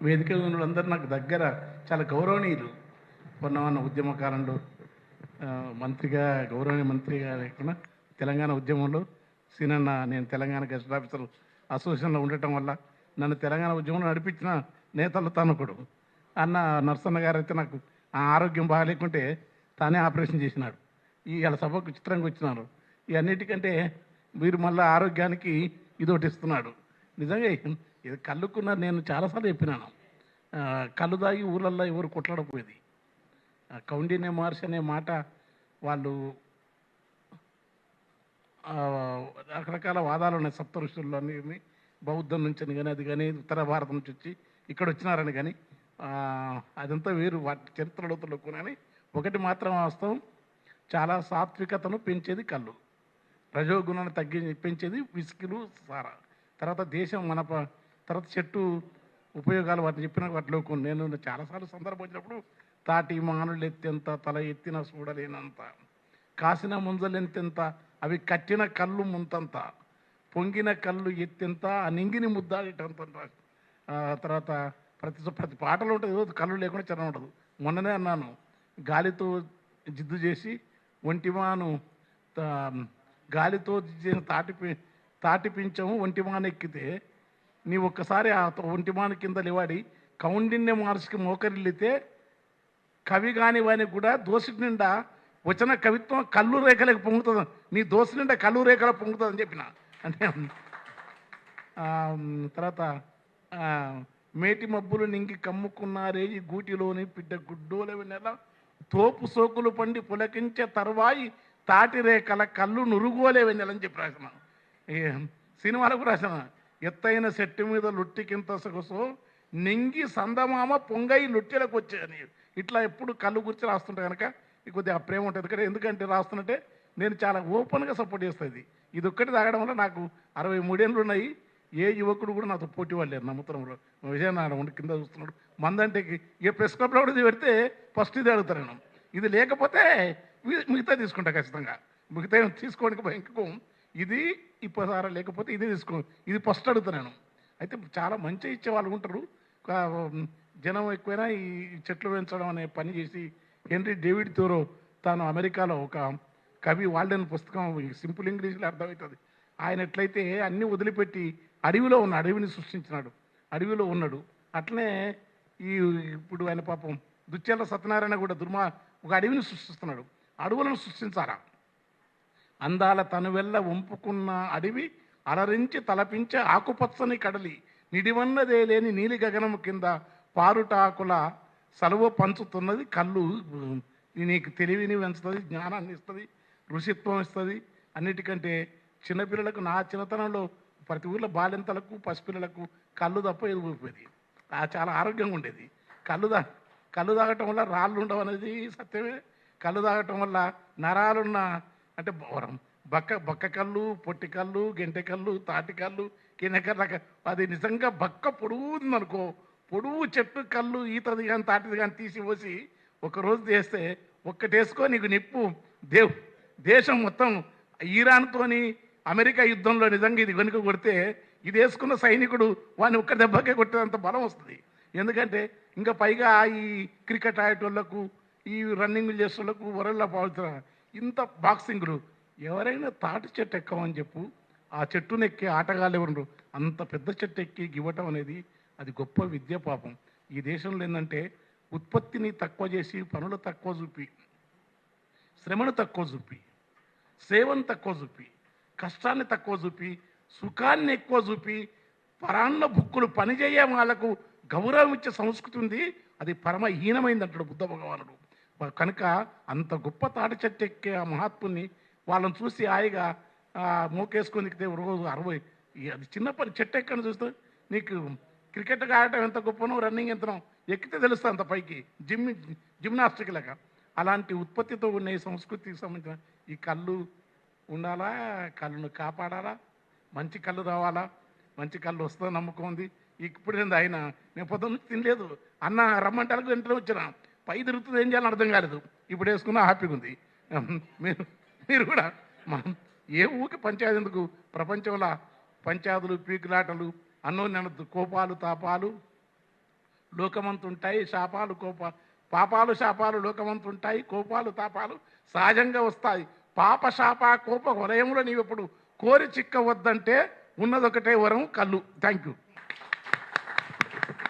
వేదిక మీద ఉన్న వాళ్ళందరూ నాకు దగ్గర చాలా గౌరవనీయులు. పొన్నమన్న ఉద్యమకాలంలో మంత్రిగా గౌరవనీయ మంత్రిగా లేకుండా తెలంగాణ ఉద్యమంలో సీనన్న నేను తెలంగాణ గెస్ట్ ఆఫీసర్ అసోసియేషన్లో ఉండటం వల్ల నన్ను తెలంగాణ ఉద్యమంలో నడిపించిన నేతలు తనకుడు అన్న నరసన్న గారు అయితే నాకు ఆ ఆరోగ్యం బాగాలేకుంటే తానే ఆపరేషన్ చేసినాడు. ఇవాళ సభకు చిత్రంగా వచ్చినారు. ఈ అన్నిటికంటే మీరు మళ్ళీ ఆరోగ్యానికి ఇదొకటి ఇస్తున్నాడు. నిజంగా ఇది కళ్ళుకున్న నేను చాలాసార్లు చెప్పినాను. కళ్ళు దాగి ఊళ్ళల్లో ఎవరు కొట్లాడపోయేది. కౌండిన్య మహర్షి అనే మాట వాళ్ళు రకరకాల వాదాలు ఉన్నాయి. సప్త ఋషుల్లో అని బౌద్ధం నుంచి కానీ అది కానీ ఉత్తర భారతం నుంచి వచ్చి ఇక్కడ వచ్చినారని కానీ అదంతా వేరు. వాటి చరిత్రలో కానీ ఒకటి మాత్రం వాస్తవం, చాలా సాత్వికతను పెంచేది కళ్ళు, రజోగుణాన్ని పెంచేది విస్కిలు సారా. తర్వాత దేశం మన తర్వాత చెట్టు ఉపయోగాలు వాటిని చెప్పిన వాటిలో కొన్ని నేను చాలాసార్లు సందర్భం వచ్చినప్పుడు తాటి మానులు ఎత్తెంత తల ఎత్తిన చూడలేనంత, కాసిన ముంజలెంతెంత అవి కట్టిన కళ్ళు ముంతంత, పొంగిన కళ్ళు ఎత్తెంత ఆ నింగిని ముద్దాడేటంత. తర్వాత ప్రతి పాటలో ఉంటుంది, కళ్ళు లేకుండా చిన్న ఉండదు. మొన్ననే అన్నాను, గాలితో జిద్దు చేసి ఒంటిమాను గాలితో తాటిపించము ఒంటిమాను ఎక్కితే నీ ఒక్కసారి ఆ ఒంటిమాను కింద లేవాడి కౌండిన్య మహర్షికి మోకరిల్లితే కవి కాని వాని కూడా దోసి నిండా వచ్చిన కవిత్వం కళ్ళు రేఖలకు పొంగుతుంది, నీ దోసి నిండా కళ్ళు రేఖలకు పొంగుతుంది అని చెప్పిన. అంటే తర్వాత మేటి మబ్బులు నింగి కమ్ముకున్నారే ఈ గూటిలోని బిడ్డ గుడ్డోల నెల తోపు సోకులు పండి పులకించే తర్వాయి తాటి రేఖల కళ్ళు నురుగోలే వెన్నెలని చెప్పి రాసిన. సినిమాలకు రాసిన ఎత్తైన చెట్టు మీద లొట్టికింత సొగసో నింగి సందమామ పొంగై లొట్టెలకు వచ్చాయని ఇట్లా ఎప్పుడు కళ్ళు గురించి రాస్తుంటే కనుక కొద్దిగా ప్రేమ ఉంటుంది కదా. ఎందుకంటే రాస్తున్నట్టే నేను చాలా ఓపెన్గా సపోర్ట్ చేస్తుంది. ఇది ఒక్కటి తాగడం వల్ల నాకు 63 ఏళ్ళు ఉన్నాయి. ఏ యువకుడు కూడా నాతో పోటీ వాళ్ళేరు. నమ్ముతున్నాడు విజయనారాయణ కింద చూస్తున్నాడు మందంటే ఏ ప్రెస్ క్లబ్లో కూడా ఇది పెడితే ఫస్ట్ ఇది అడుగుతాను నేను. ఇది లేకపోతే మిగతా తీసుకుంటా ఖచ్చితంగా. మిగతా తీసుకోవడానికి భయంకరం. ఇది ఇప్పసారా లేకపోతే ఇదే తీసుకో, ఇది ఫస్ట్ అడుగుతున్నాను. అయితే చాలా మంచి ఇచ్చే వాళ్ళు ఉంటారు. జనం ఎక్కువైనా ఈ చెట్లు పెంచడం అనే పని చేసి హెన్రీ డేవిడ్ థోరో తాను అమెరికాలో ఒక కవి వాల్డెన్ పుస్తకం సింపుల్ ఇంగ్లీష్లో అర్థమవుతుంది. ఆయన ఎట్లయితే అన్నీ వదిలిపెట్టి అడవిలో ఉన్న అడవిని సృష్టించినాడు, అడవిలో ఉన్నాడు. అట్లనే ఇప్పుడు ఆయన పాపం దుచ్చెల్ల సత్యనారాయణ కూడా ఒక అడవిని సృష్టిస్తున్నాడు. అడవులను సృష్టించారా? అందాల తనువెల్ల వంపుకున్న అడవి అలరించి తలపించే ఆకుపచ్చని కడలి నిడివన్నదే లేని నీలి గగనము కింద పారుటాకుల సలువ పంచుతున్నది కళ్ళు. నీకు తెలివిని పెంచుతుంది, జ్ఞానాన్ని ఇస్తుంది, ఋషిత్వం ఇస్తుంది. అన్నిటికంటే చిన్నపిల్లలకు నా చిన్నతనంలో ప్రతి ఊళ్ళో బాలింతలకు పసిపిల్లలకు కళ్ళు తప్ప ఎదుగుపోయేది. చాలా ఆరోగ్యంగా ఉండేది. కళ్ళు తాగటం వల్ల రాళ్ళు ఉండవు అనేది సత్యమే. కళ్ళు తాగటం వల్ల నరాలున్న అంటే బక్క కళ్ళు, పొట్టి కళ్ళు, గెంటె కళ్ళు, తాటి కళ్ళు, కినెకర్ర అది నిజంగా బక్క పొడుగుందనుకో, పొడుగు చెట్టు కళ్ళు ఈతది కానీ తాటిది కానీ తీసి పోసి ఒకరోజు చేస్తే ఒక్కటేసుకో నీకు నిప్పు దేశం మొత్తం ఇరాన్తోని అమెరికా యుద్ధంలో నిజంగా ఇది వెనుక కొడితే ఇది వేసుకున్న సైనికుడు వాడిని ఒక్క దెబ్బకే కొట్టేంత బలం వస్తుంది. ఎందుకంటే ఇంకా పైగా ఈ క్రికెట్ ఆడేటోళ్లకు, ఈ రన్నింగ్లు చేసేటోళ్లకు వరల్డ్లో పాల్చుతారు. ఇంత బాక్సింగ్లు ఎవరైనా తాటి చెట్టు ఎక్కమని చెప్పు, ఆ చెట్టును ఎక్కి ఆటగాళ్ళు ఎవరు అంత పెద్ద చెట్టు ఎక్కి ఇవ్వటం అనేది అది గొప్ప విద్య. పాపం ఈ దేశంలో ఏంటంటే ఉత్పత్తిని తక్కువ చేసి పనులు తక్కువ చూపి, శ్రమను తక్కువ చూపి, సేవను తక్కువ చూపి, కష్టాన్ని తక్కువ చూపి, సుఖాన్ని ఎక్కువ చూపి, పరాన్న బుక్కులు పనిచేయ వాళ్ళకు గౌరవం ఇచ్చే సంస్కృతి ఉంది. అది పరమహీనమైంది అంటాడు బుద్ధ భగవానుడు. కనుక అంత గొప్ప తాటి చెట్టు ఎక్కే ఆ మహాత్ముని వాళ్ళని చూసి హాయిగా మోకేసుకొని ఎక్కితే రోజు 60 అది చిన్న పని. చెట్టు ఎక్కని చూస్తే నీకు క్రికెట్ ఆడటం ఎంత గొప్పనో, రన్నింగ్ ఎంతనో ఎక్కితే తెలుస్తుంది అంత పైకి, జిమ్నాస్టిక్ లాగా. అలాంటి ఉత్పత్తితో ఉన్న ఈ సంస్కృతికి సంబంధించిన ఈ కళ్ళు ఉండాలా, కళ్ళను కాపాడాలా, మంచి కళ్ళు రావాలా, మంచి కళ్ళు వస్తుందని నమ్మకం ఉంది. ఇప్పుడు ఏంది ఆయన నేను పొద్దున్న తినలేదు అన్న రమ్మంటానికి వెంటనే వచ్చిన పై తిరుగుతుంది, ఏం చేయాలని అర్థం కాలేదు. ఇప్పుడు వేసుకున్నా హ్యాపీగా ఉంది. మీరు కూడా మనం ఏ ఊకి పంచాయతీ ఎందుకు, ప్రపంచంలో పంచాయతీలు, పీకులాటలు, అన్నోన్య కోపాలు, తాపాలు, లోకమంతుంటాయి, శాపాలు పాపాలు శాపాలు లోకమంతుంటాయి, కోపాలు తాపాలు సహజంగా వస్తాయి. పాప శాప కోప వలయంలో నీవెప్పుడు కోరి చిక్కవద్దంటే ఉన్నదొకటే వరం కళ్ళు. Thank you.